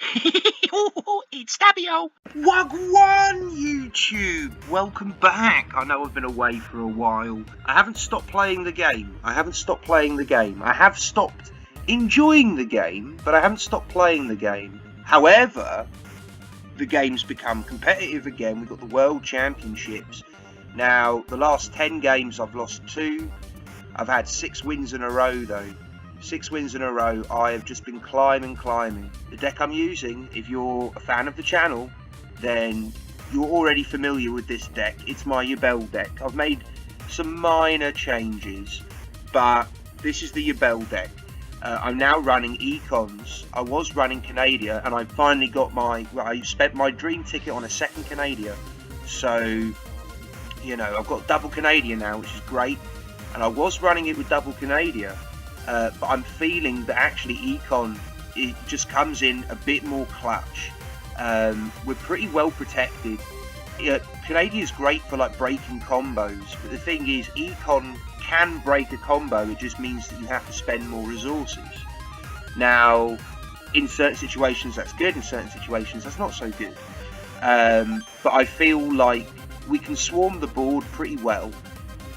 It's Stabio! Wugwon, YouTube! Welcome back! I know I've been away for a while. I haven't stopped playing the game. I have stopped enjoying the game, but I haven't stopped playing the game. However, the game's become competitive again. We've got the World Championships. Now, the last 10 games I've lost 2. I've had 6 wins in a row though. 6 wins in a row. I have just been climbing. The deck I'm using, if you're a fan of the channel, then you're already familiar with this deck. It's my Yubel deck. I've made some minor changes, but this is the Yubel deck. I'm now running Econs. I was running Canada, and I finally got I spent my dream ticket on a second Canada. So, you know, I've got double Canada now, which is great. And I was running it with double Canada. But I'm feeling that actually Econ, it just comes in a bit more clutch. We're pretty well protected. Canada is great for like breaking combos, but the thing is, Econ can break a combo. It just means that you have to spend more resources. Now, in certain situations that's good, in certain situations that's not so good. But I feel like we can swarm the board pretty well,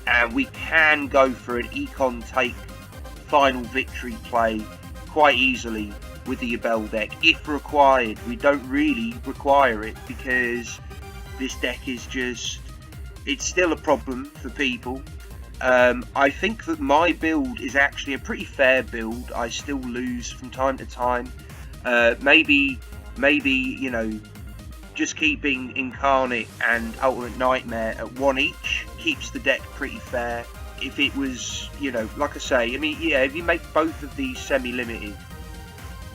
and we can go for an Econ take final victory play quite easily with the Yubel deck if required. We don't really require it because this deck is just, it's still a problem for people. I think that my build is actually a pretty fair build. I still lose from time to time. Maybe you know, just keeping Incarnate and Ultimate Nightmare at 1 each keeps the deck pretty fair. If it was, you know, like I say, I mean, yeah, if you make both of these semi-limited,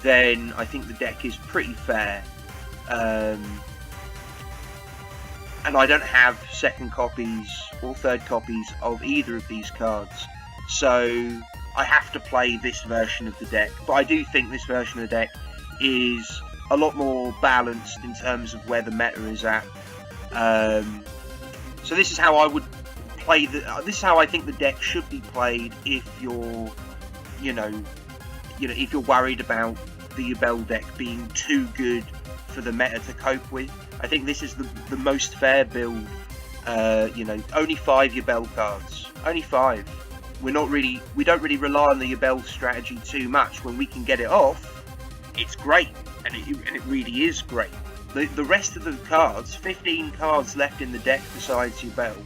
then I think the deck is pretty fair. And I don't have second copies or third copies of either of these cards, so I have to play this version of the deck. But I do think this version of the deck is a lot more balanced in terms of where the meta is at. So this is how I would play this is how I think the deck should be played if you're, you know, if you're worried about the Yubel deck being too good for the meta to cope with. I think this is the most fair build. You know, only 5 Yubel cards, only 5. We don't really rely on the Yubel strategy too much. When we can get it off, it's great, and it really is great. The rest of the cards, 15 cards left in the deck besides Yubel,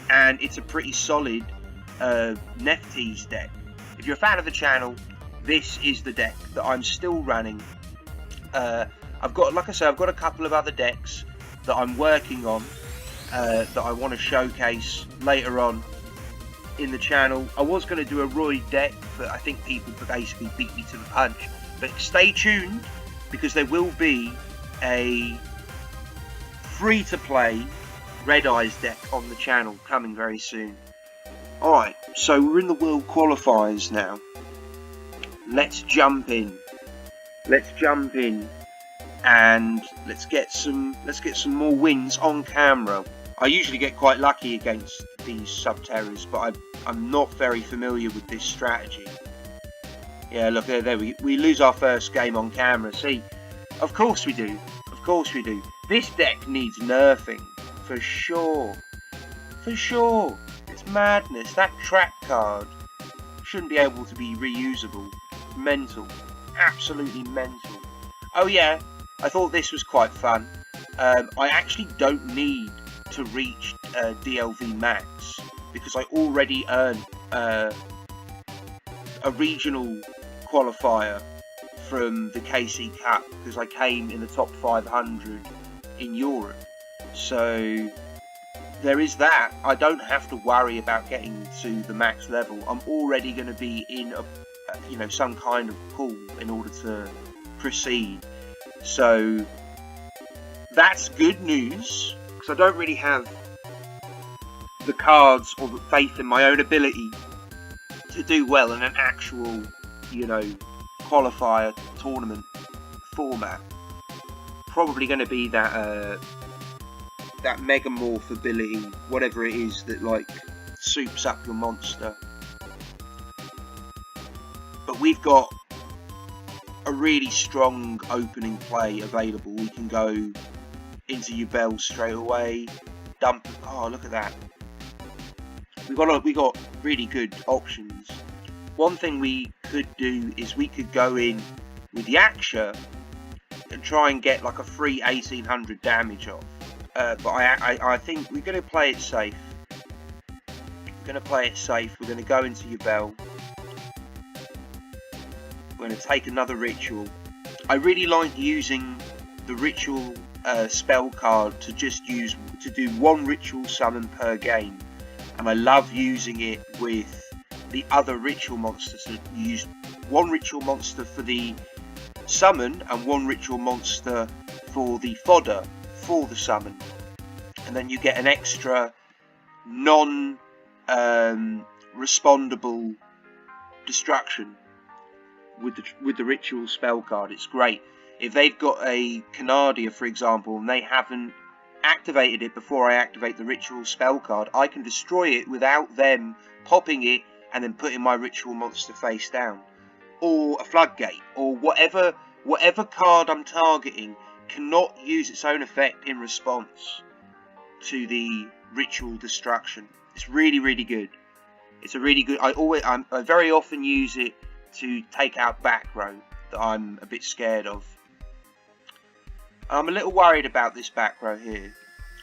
and it's a pretty solid Nephthys deck. If you're a fan of the channel, this is the deck that I'm still running. I've got, like I say, I've got a couple of other decks that I'm working on that I want to showcase later on in the channel. I was going to do a Roy deck, but I think people basically beat me to the punch. But stay tuned, because there will be a free-to-play Red Eyes deck on the channel coming very soon. Alright, so we're in the World Qualifiers now. Let's jump in. And let's get some more wins on camera. I usually get quite lucky against these Subterrors, but I'm not very familiar with this strategy. Yeah, look, there we lose our first game on camera. See, of course we do. This deck needs nerfing, for sure. It's madness. That trap card shouldn't be able to be reusable. Mental. Absolutely mental. Oh yeah, I thought this was quite fun. I actually don't need to reach DLV max, because I already earned a regional qualifier from the KC Cup, because I came in the top 500 in Europe. So there is that. I don't have to worry about getting to the max level. I'm already going to be in a, you know, some kind of pool in order to proceed. So that's good news, because I don't really have the cards or the faith in my own ability to do well in an actual, you know, qualifier tournament format. Probably going to be that that Megamorph ability, whatever it is that like soups up your monster. But we've got a really strong opening play available. We can go into Duel straight away, dump. Oh, look at that! We got really good options. One thing we could do is we could go in with the Yaksha and try and get like a free 1800 damage off. But I think we're going to play it safe. We're going to play it safe. We're going to go into Duel. We're going to take another ritual. I really like using the ritual spell card to do one ritual summon per game, and I love using it with the other ritual monsters. So you use one ritual monster for the summon and one ritual monster for the fodder for the summon, and then you get an extra non-respondable destruction with the ritual spell card. It's great. If they've got a Canadia, for example, and they haven't activated it before I activate the ritual spell card, I can destroy it without them popping it and then putting my ritual monster face down. Or a floodgate, or whatever card I'm targeting cannot use its own effect in response to the ritual destruction. It's really, really good. It's a really good. I very often use it to take out back row that I'm a bit scared of. I'm a little worried about this back row here.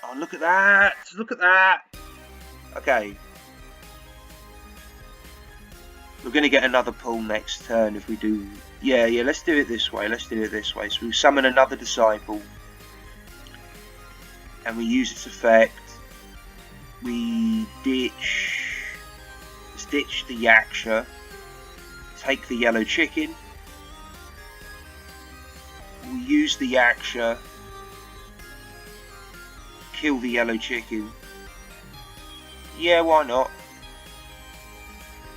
Oh, look at that! Look at that! Okay. We're going to get another pull next turn if we do. Yeah, let's do it this way. So we summon another disciple. And we use its effect. We ditch the Yaksha. Take the yellow chicken. We use the Yaksha. Kill the yellow chicken. Yeah, why not?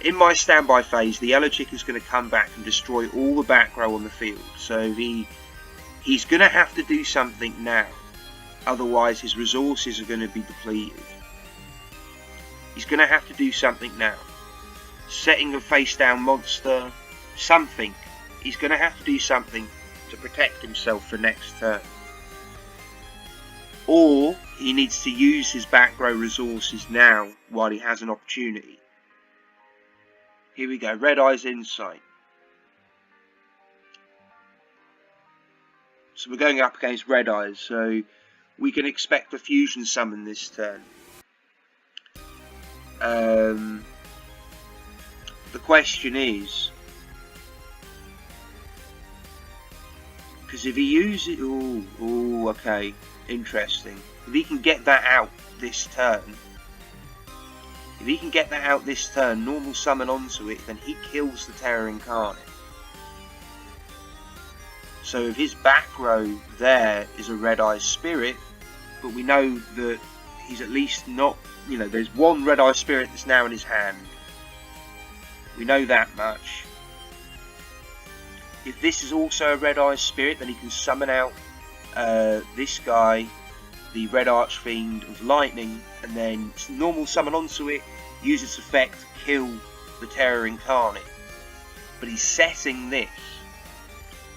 In my standby phase, the yellow chicken's going to come back and destroy all the back row on the field. So he's going to have to do something now. Otherwise, his resources are going to be depleted. He's going to have to do something now. Setting a face down monster, something. He's going to have to do something to protect himself for next turn. Or he needs to use his back row resources now while he has an opportunity. Here we go, Red Eye's Insight. So we're going up against Red Eyes, so we can expect a fusion summon this turn. The question is, because if he uses it, okay, interesting. If he can get that out this turn, normal summon onto it, then he kills the Terror Incarnate. So if his back row there is a Red Eye Spirit, but we know that he's at least not, there's one Red Eye Spirit that's now in his hand. We know that much. If this is also a Red Eye Spirit, then he can summon out this guy, the Red Archfiend of Lightning, and then normal summon onto it, use its effect, kill the Terror Incarnate. But he's setting this.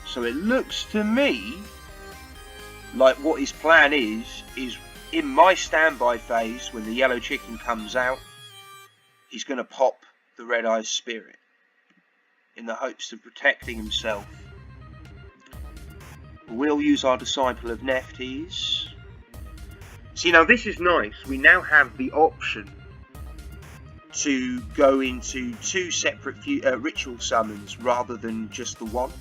So it looks to me like what his plan is in my standby phase, when the yellow chicken comes out, he's going to pop the Red Eye Spirit in the hopes of protecting himself. We'll use our Disciple of Nephthys. See, now this is nice. We now have the option to go into two separate ritual summons rather than just the one.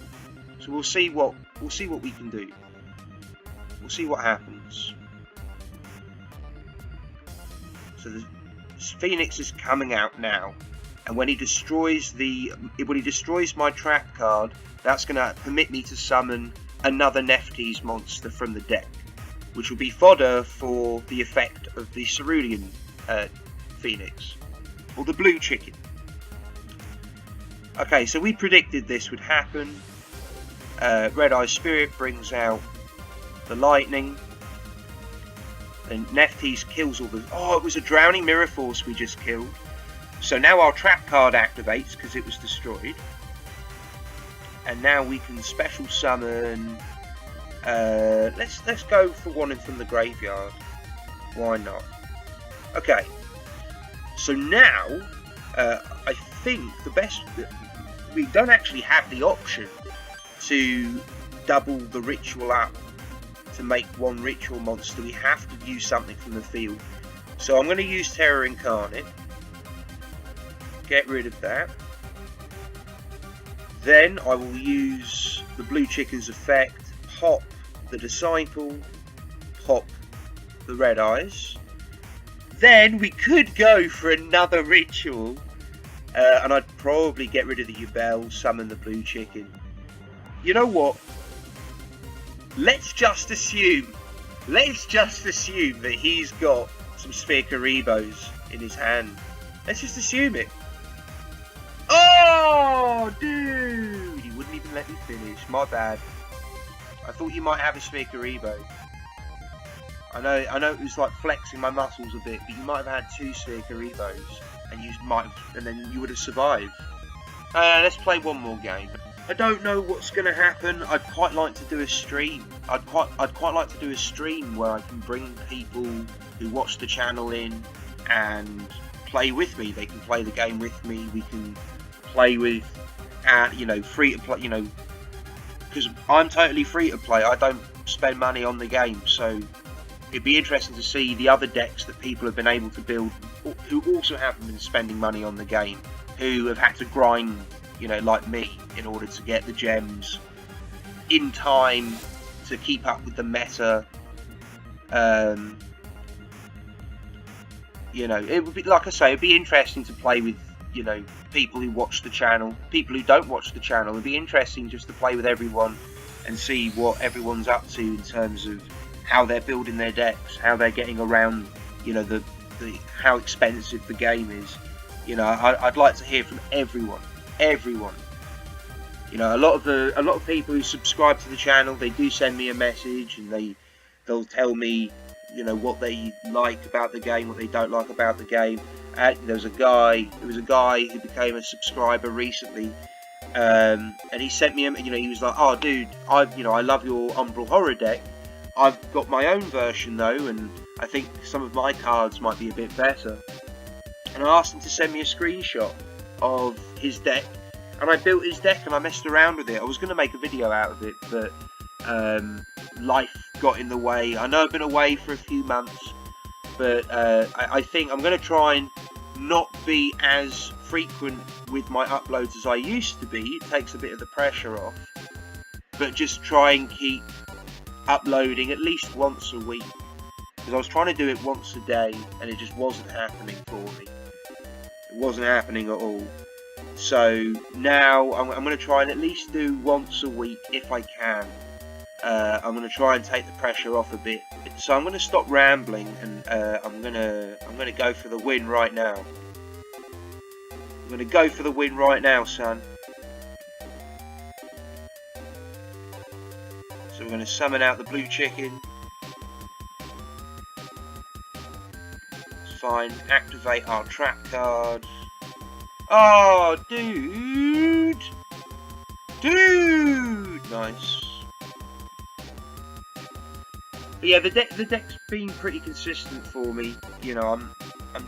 So we'll see what we can do. We'll see what happens. So the Phoenix is coming out now, and when he destroys my trap card, that's going to permit me to summon another Nephthys monster from the deck, which will be fodder for the effect of the Cerulean Phoenix, or the blue chicken. Okay, so we predicted this would happen. Red Eye Spirit brings out the lightning. Then Nephthys kills all the... Oh, it was a Drowning Mirror Force we just killed. So now our trap card activates because it was destroyed. And now we can special summon. Let's go for one from the graveyard. Why not? Okay. So now, I think the best. We don't actually have the option to double the ritual up to make one ritual monster. We have to use something from the field. So I'm going to use Terror Incarnate. Get rid of that. Then I will use the Blue Chicken's effect. Pop the Disciple. Pop the Red Eyes. Then we could go for another ritual. And I'd probably get rid of the Yubel, summon the Blue Chicken. You know what? Let's just assume that he's got some Sphere Karibos in his hand. Let's just assume it. Oh, dude! He wouldn't even let me finish. My bad. I thought you might have a Sphere Karibo. I know it was like flexing my muscles a bit, but you might have had 2 Sphere Karibos, and then you would have survived. Let's play one more game. I don't know what's going to happen. I'd quite like to do a stream. I'd quite like to do a stream where I can bring people who watch the channel in and play with me. They can play the game with me. We can play with, free to play. Because I'm totally free to play. I don't spend money on the game, so it'd be interesting to see the other decks that people have been able to build who also haven't been spending money on the game, who have had to grind, like me, in order to get the gems in time to keep up with the meta. It would be, like I say, it'd be interesting to play with, people who watch the channel, people who don't watch the channel. It'd be interesting just to play with everyone and see what everyone's up to in terms of how they're building their decks, how they're getting around, how expensive the game is. I'd like to hear from everyone. A lot of people who subscribe to the channel, they do send me a message and they'll tell me, what they like about the game, what they don't like about the game. There was a guy who became a subscriber recently, and he sent me he was like, "Oh, dude, I love your Umbral Horror deck. I've got my own version though, and I think some of my cards might be a bit better." And I asked him to send me a screenshot of his deck, and I built his deck and I messed around with it. I was going to make a video out of it, but life got in the way. I know I've been away for a few months, but I think I'm going to try and not be as frequent with my uploads as I used to be. It takes a bit of the pressure off, but just try and keep uploading at least once a week, because I was trying to do it once a day and it just wasn't happening for me. It wasn't happening at all. So now I'm going to try and at least do once a week if I can. I'm going to try and take the pressure off a bit. So I'm going to stop rambling and I'm going to go for the win right now. I'm going to go for the win right now, son. So we're going to summon out the Blue Chicken. It's fine. Activate our trap card. Oh, dude! Nice. But yeah, the deck's been pretty consistent for me. I'm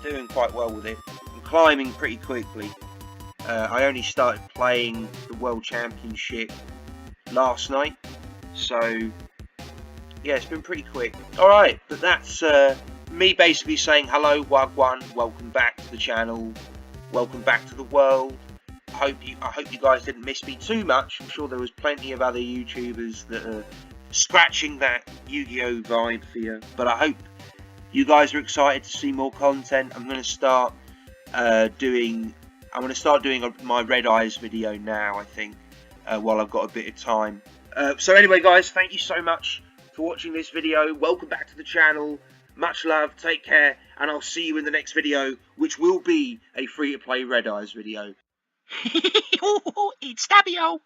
doing quite well with it. I'm climbing pretty quickly. I only started playing the World Championship last night, so yeah, it's been pretty quick. Alright, but that's me basically saying hello, Wugwon, welcome back to the channel, welcome back to the world. I hope you guys didn't miss me too much. I'm sure there was plenty of other YouTubers that are scratching that Yu-Gi-Oh vibe for you, but I hope you guys are excited to see more content. I'm going to start doing my Red Eyes video now, I think, while I've got a bit of time. So anyway, guys, thank you so much for watching this video. Welcome back to the channel. Much love, take care, and I'll see you in the next video, which will be a free-to-play Red Eyes video. It's Stabio!